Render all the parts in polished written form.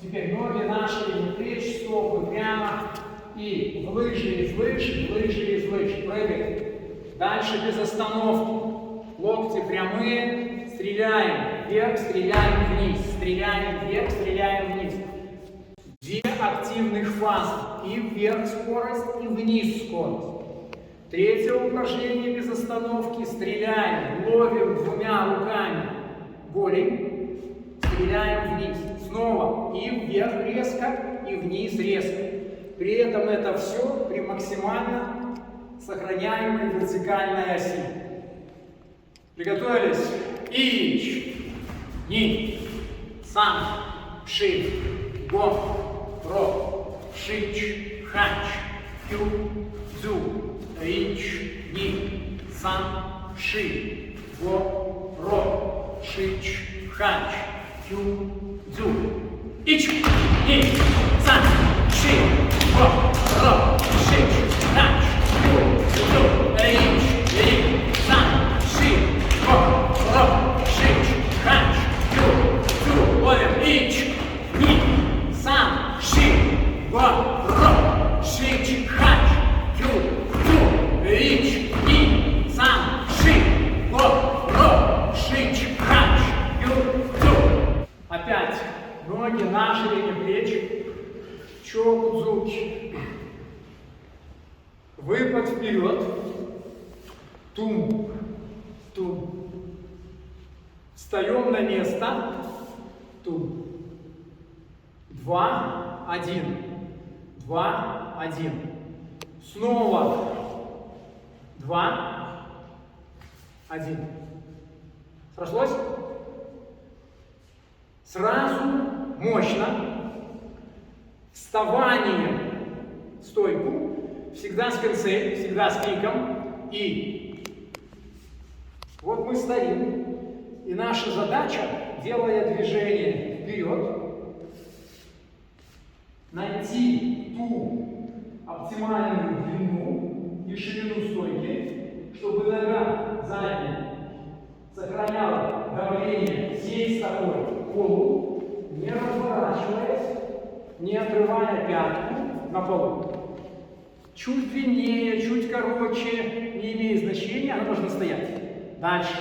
Теперь ноги наши, плечи, стопы прямо. И в лыжи, из лыж, в лыжи, из лыж. Прыгаем. Дальше без остановки. Локти прямые. Стреляем вверх, стреляем вниз. Стреляем вверх, стреляем вниз. Две активных фазы. И вверх скорость, и вниз скорость. Третье упражнение без остановки. Стреляем, ловим двумя руками голень. Стреляем вниз. Снова и вверх резко, и вниз резко. При этом это все при максимально сохраняемой вертикальной оси. Приготовились? Ич, ни, сан, ши, го, ро, шич, хач, кю, дзю, ич, ни, сан, ши, го, ро, шич, хач, кю, дзю. Ич, ни, сан, ши, го, ро, шич, хач, кю, дзю, ич, ни, сан, ши, го, ро, шич, хач, кю, дзю. Ловим. Ич, ни, сан, ши, го, ро, шич, хач, кю, дзю. Ич, ни, сан, ши, го, ро, шич, хач, кю, дзю. Опять ноги на ширине плеч. Чокудзуки. Выпад вперед. Тум. Тум. Встаем на место. Тум. 2, 1. 2, 1. Снова. 2, 1. Сошлось? Сразу мощно. Вставание в стойку, всегда с концей, всегда с пиком. И вот мы стоим, и наша задача, делая движение вперед, найти ту оптимальную длину и ширину стойки, чтобы нога задняя сохраняла давление всей стопой к полу, не разворачиваясь, не отрывая пятку на полу. Чуть длиннее, чуть короче, не имеет значения, она должна стоять. Дальше.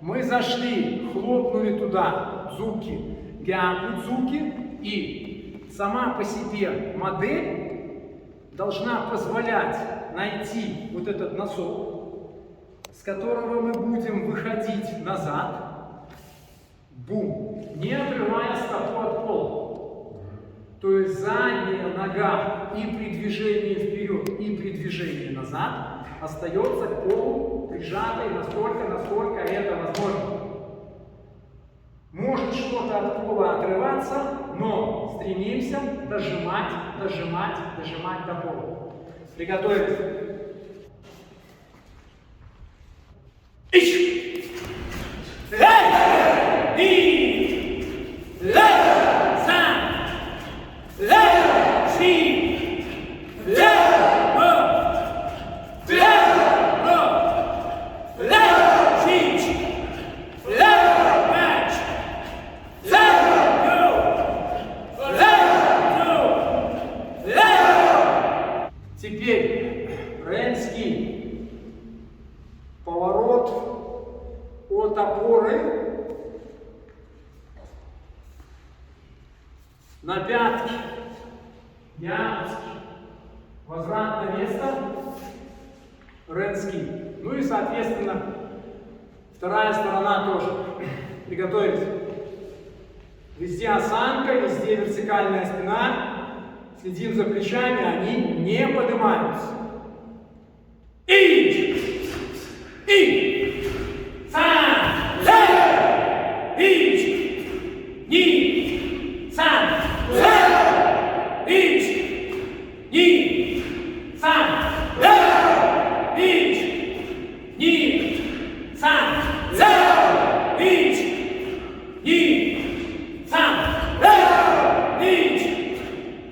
Мы зашли, хлопнули туда дзуки, гяку дзуки, и сама по себе модель должна позволять найти вот этот носок, с которого мы будем выходить назад, бум, не отрывая стопу от пола. То есть задняя нога и при движении вперед, и при движении назад остается к полу прижатой настолько, насколько это возможно. Может что-то от пола отрываться, но стремимся дожимать, дожимать, дожимать до пола. Приготовились. Ич! Лэ! И! Лэ! Теперь ренский поворот от опоры на пятки, ямочки, возврат на место, ренский. Ну и соответственно вторая сторона тоже. Приготовились. Везде осанка, везде вертикальная спина. Следим за плечами, они не поднимаются. И! Сан! Лэ! Ич! Ни! Сан! Лэ! Ич! Ни! Сан! Лэ! Ич! Ни! Сан! Лэ! Ич! Ни! Сан! Лэ! Ич!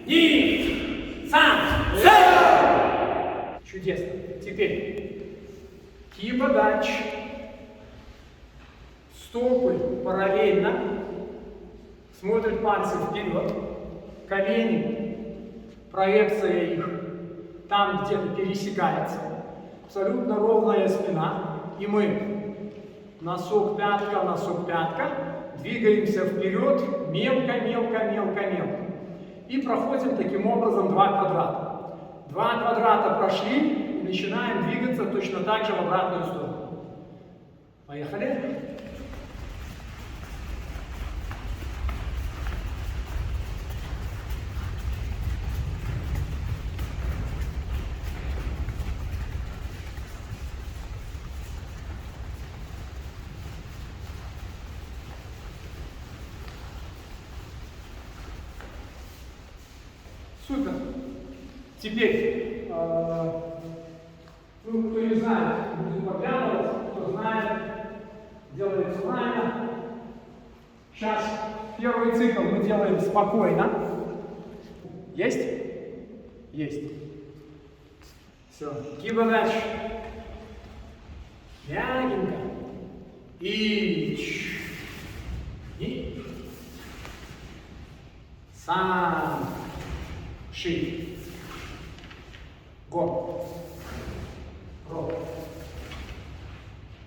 Ни! Сан! Лэ! Чудесно. Теперь кипадач. Стопы параллельно. Смотрят пальцы вперед, колени, проекция их там где-то пересекается. Абсолютно ровная спина. И мы носок, пятка, двигаемся вперед, мелко, мелко, мелко, мелко. И проходим таким образом 2 квадрата. 2 квадрата прошли, и начинаем двигаться точно так же в обратную сторону. Поехали. Супер. Теперь, ну, кто не знает, будет поглядывать, кто знает, делается правильно. Сейчас первый цикл мы делаем спокойно. Есть? Есть. Все. Гиба дальше. Мягенько. И. Сам. Ши. Го. Ро.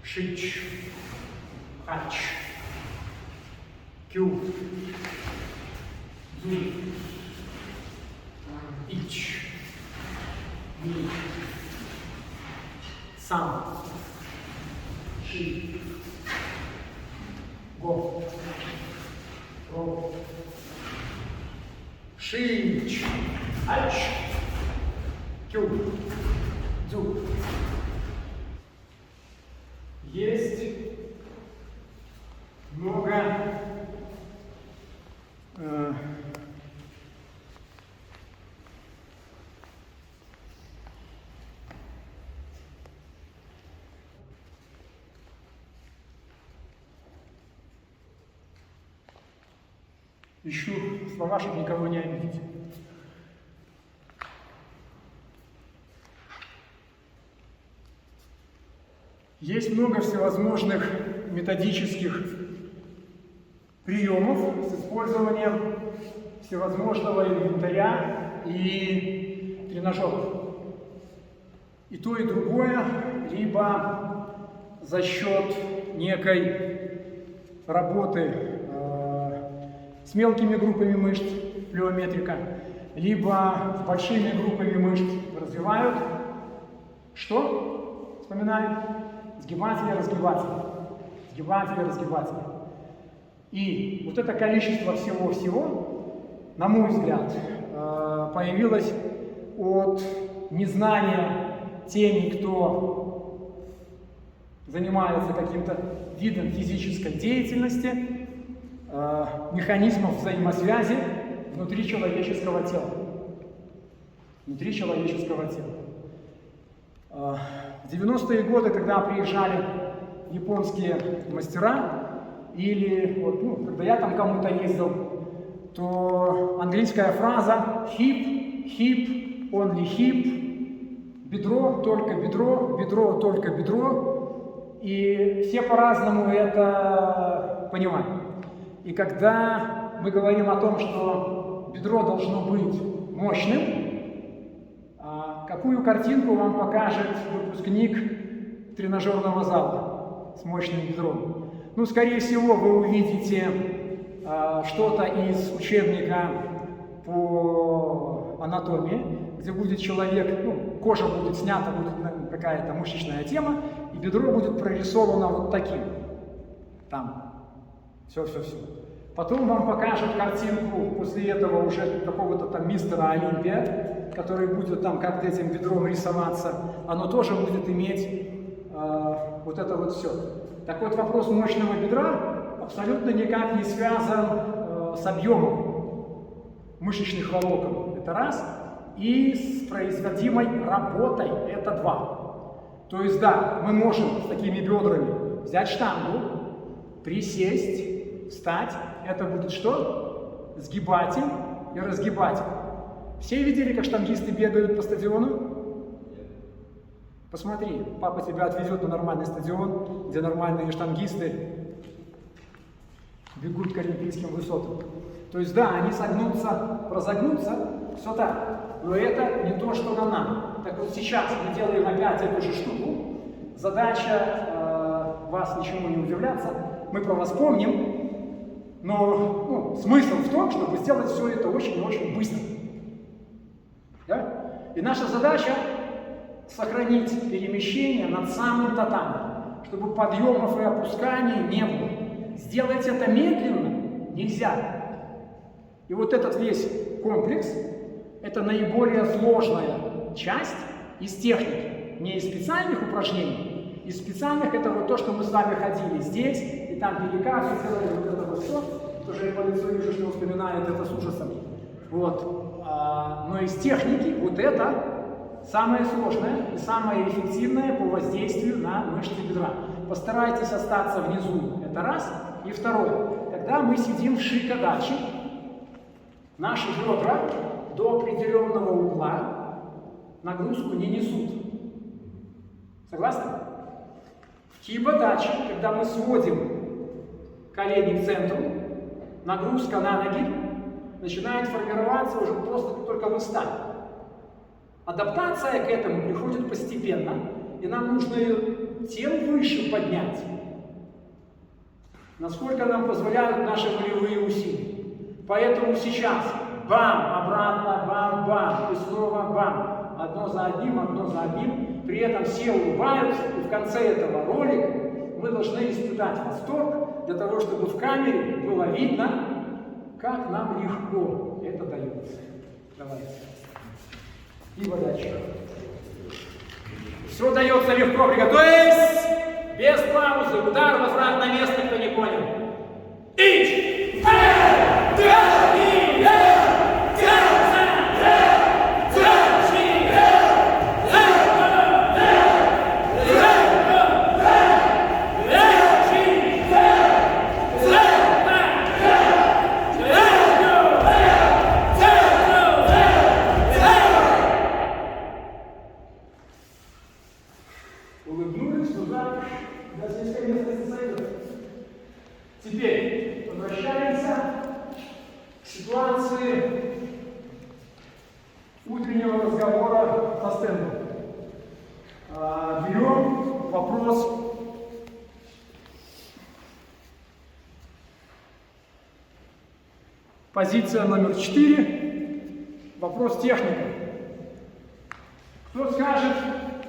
Шич. Хач. Кю. Ю. Ич. Ми. Сам. Ши. Го. Ро. Шич. Ач. Кю. Дзю. Есть много ищу слова, чтобы никого не обидеть. Есть много всевозможных методических приемов с использованием всевозможного инвентаря и тренажеров. И то, и другое, либо за счет некой работы с мелкими группами мышц, плеометрика, либо с большими группами мышц развивают. Что? Вспоминаем. Сгибатели, разгибатели. Сгибатели, разгибатели. И вот это количество всего-всего, на мой взгляд, появилось от незнания теми, кто занимается каким-то видом физической деятельности, механизмов взаимосвязи внутри человеческого тела. Внутри человеческого тела. В 90-е годы, когда приезжали японские мастера, или вот, ну, когда я там кому-то ездил, то английская фраза hip, hip, only hip, бедро, только бедро, бедро, только бедро, и все по-разному это понимают. И когда мы говорим о том, что бедро должно быть мощным, какую картинку вам покажет выпускник тренажерного зала с мощным бедром? Ну, скорее всего, вы увидите что-то из учебника по анатомии, где будет человек, ну, кожа будет снята, будет какая-то мышечная тема, и бедро будет прорисовано вот таким. Там. Все. Потом вам покажут картинку после этого уже какого-то там мистера Олимпия, который будет там как-то этим бедром рисоваться. Оно тоже будет иметь вот это вот все. Так вот, вопрос мощного бедра абсолютно никак не связан с объемом мышечных волокон. Это раз. И с производимой работой. Это два. То есть, да, мы можем с такими бедрами взять штангу, присесть, встать. Это будет что? Сгибатель и разгибатель. Все видели, как штангисты бегают по стадиону? Посмотри, папа тебя отвезет на нормальный стадион, где нормальные штангисты бегут к олимпийским высотам. То есть да, они согнутся, разогнутся, все так. Но это не то, что нам. Так вот сейчас мы делаем опять эту же штуку. Задача вас ничему не удивляться. Мы про вас помним, но смысл в том, чтобы сделать все это очень и очень быстро. Да? И наша задача сохранить перемещение над самым татами, чтобы подъемов и опусканий не было. Сделать это медленно нельзя. И вот этот весь комплекс – это наиболее сложная часть из техники, не из специальных упражнений. Из специальных – это вот то, что мы с вами ходили здесь, и там перекаты, делали вот это вот все. Тоже я по лицу вижу, что вспоминает это с ужасом. Вот. Но из техники вот это самое сложное и самое эффективное по воздействию на мышцы бедра. Постарайтесь остаться внизу, это раз. И второе, когда мы сидим в шикадаче, наши бедра до определенного угла нагрузку не несут. Согласны? В кибадаче, когда мы сводим колени к центру, нагрузка на ноги начинает формироваться уже просто только вы встали. Адаптация к этому приходит постепенно, и нам нужно ее тем выше поднять, насколько нам позволяют наши волевые усилия. Поэтому сейчас бам, обратно, бам, бам, и снова бам. Одно за одним. При этом все улыбаются, и в конце этого ролика мы должны испытать восторг для того, чтобы в камере было видно, как нам легко это дается. Давайте. И дальше. Все дается легко. Приготовились! Без паузы. Удар, возврат на место, кто не понял. Улыбнулись, туда, до сельской местности сойдет. Теперь возвращаемся к ситуации утреннего разговора со стендом. Берем вопрос позиция номер 4, вопрос техника. Кто скажет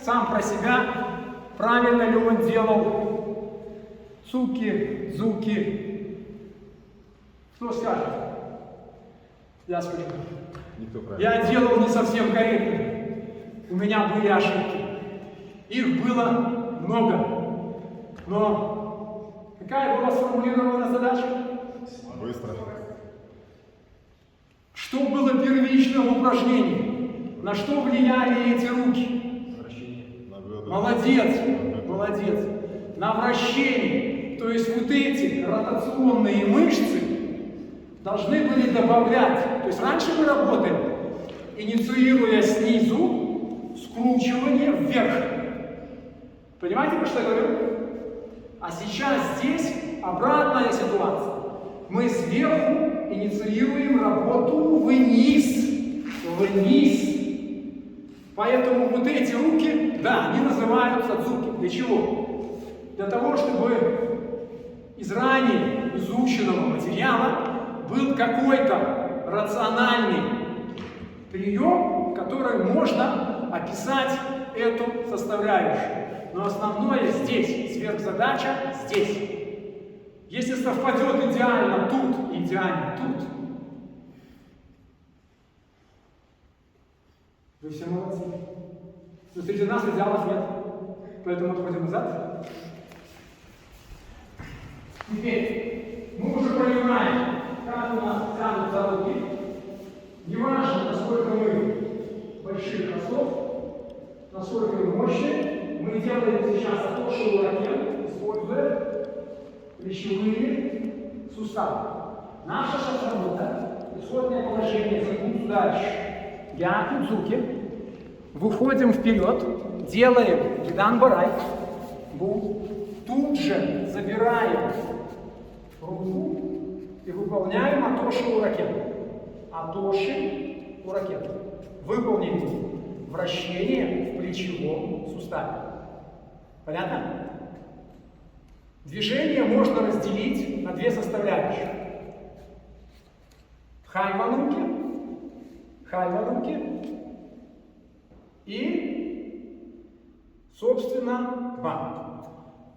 сам про себя, правильно ли он делал цуки, дзуки? Кто скажет? Я скажу. Я делал не совсем корректно. У меня были ошибки. Их было много. Но какая была сформулирована задача? Быстро. Что было первично в упражнении? На что влияли эти руки? Молодец, молодец. На вращение, то есть вот эти ротационные мышцы должны были добавлять. То есть раньше мы работали, инициируя снизу скручивание вверх. Понимаете, про что я говорю? А сейчас здесь обратная ситуация. Мы сверху инициируем работу вниз. Вниз. Поэтому вот эти руки, да, они называются цуки. Для чего? Для того, чтобы из ранее изученного материала был какой-то рациональный прием, который можно описать эту составляющую. Но основное здесь, сверхзадача здесь. Если совпадет идеально тут и идеально тут, вы все молодцы. Но среди нас идеалов нет. Поэтому отходим назад. Теперь мы уже понимаем, как у нас тянутся руки. Неважно, насколько мы больших ростов, насколько мы мощные, мы делаем сейчас отошел ракет, используя плечевые суставы. Наша сейчас работа, исходное положение, закут дальше. Я кудзуки. Выходим вперед, делаем гидан барай. Тут же забираем руку и выполняем атоши уракет. Атоши уракет. Выполним вращение в плечевом суставе. Понятно? Движение можно разделить на две составляющие. Хайвануки и, собственно, бам.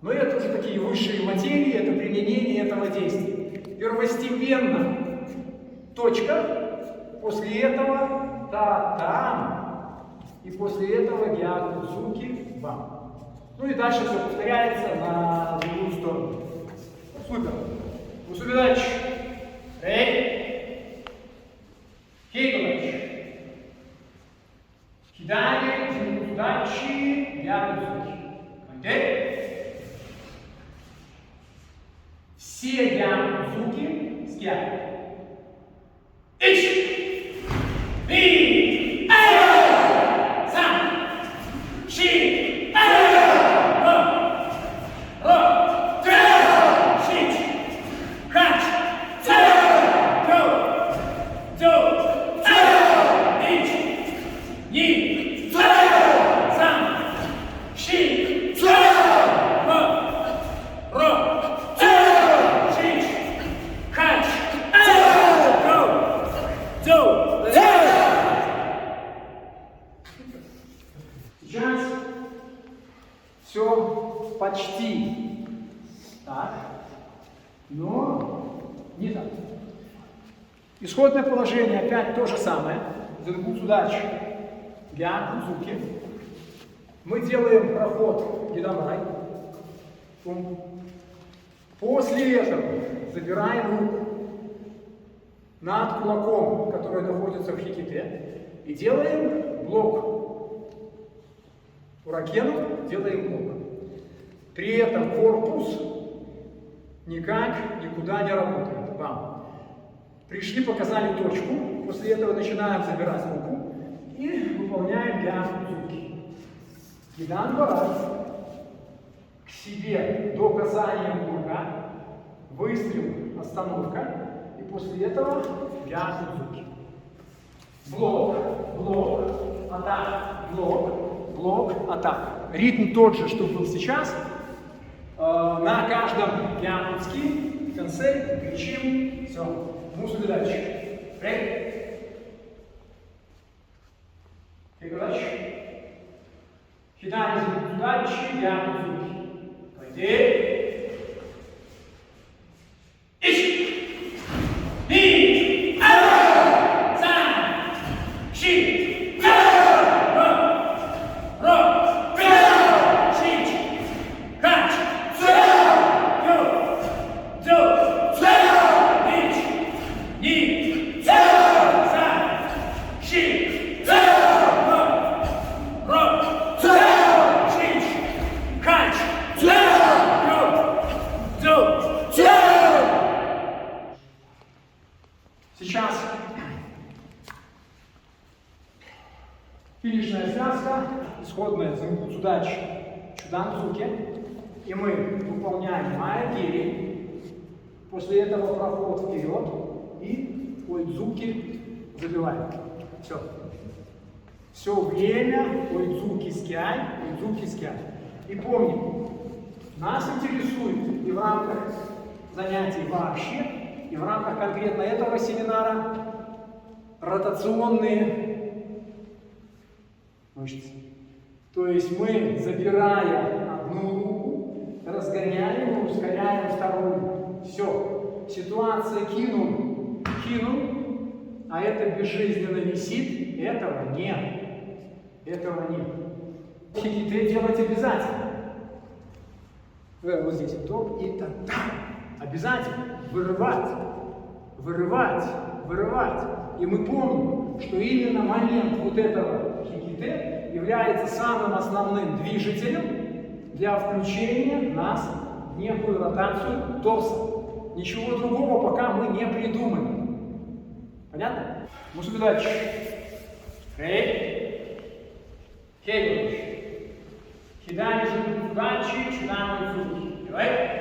Но это уже такие высшие материи, это применение этого действия. Первостепенно точка, после этого та-там, и после этого гиакудзуки бам. Ну и дальше все повторяется на другую сторону. Супер. Усубидач. Рей. Кейкодач. Кидание, зимудачи, гиакудзуки. Окей? Все гиакудзуки с гиакудзуки. Ич! И! Сам! Ши! Сейчас все почти так, но не так. Исходное положение опять то же самое. Дзенгуцудачи, гиакудзуки. Мы делаем проход гидамай. После этого забираем руку над кулаком, который находится в хиките, и делаем блок. Уракену делаем блок. При этом корпус никак никуда не работает. Бам. Пришли, показали точку. После этого начинаем забирать руку и выполняем гиакудзуки. Кидан барай. К себе до касания кулака. Выстрел, остановка. И после этого гиакудзуки. Блок, блок, атака, блок, блок, атака. Ритм тот же, что был сейчас. На каждом гиакудзуки в конце кричим. Все. Мусубидач. Рей. Хигадачи. Хидани зубудачи, гиакудзуки. Пойди. Ищи. И. Сам. Ши. Сейчас финишная связка, исходная дзенгуцудачи, чудандзуки. И мы выполняем майагири. После этого проход вперед и ойдзуки забиваем. Все. Все время ойдзуки скяй, ойдзуки скяй. И помним, нас интересует и в рамках занятий вообще, и в рамках конкретно этого семинара ротационные мышцы. То есть мы, забирая одну руку, разгоняем и ускоряем вторую. Все. Ситуация кинул, а это безжизненно висит. Этого нет. Этого нет. Хиките делать обязательно. Вот здесь топ и так. Обязательно вырывать, вырывать, вырывать. И мы помним, что именно момент вот этого хиките является самым основным движителем для включения нас в некую ротацию торса. Ничего другого пока мы не придумали. Понятно? Мусубидач. Рей. Кейгодач. Кидание зубудачи, чудами зубки. Давай.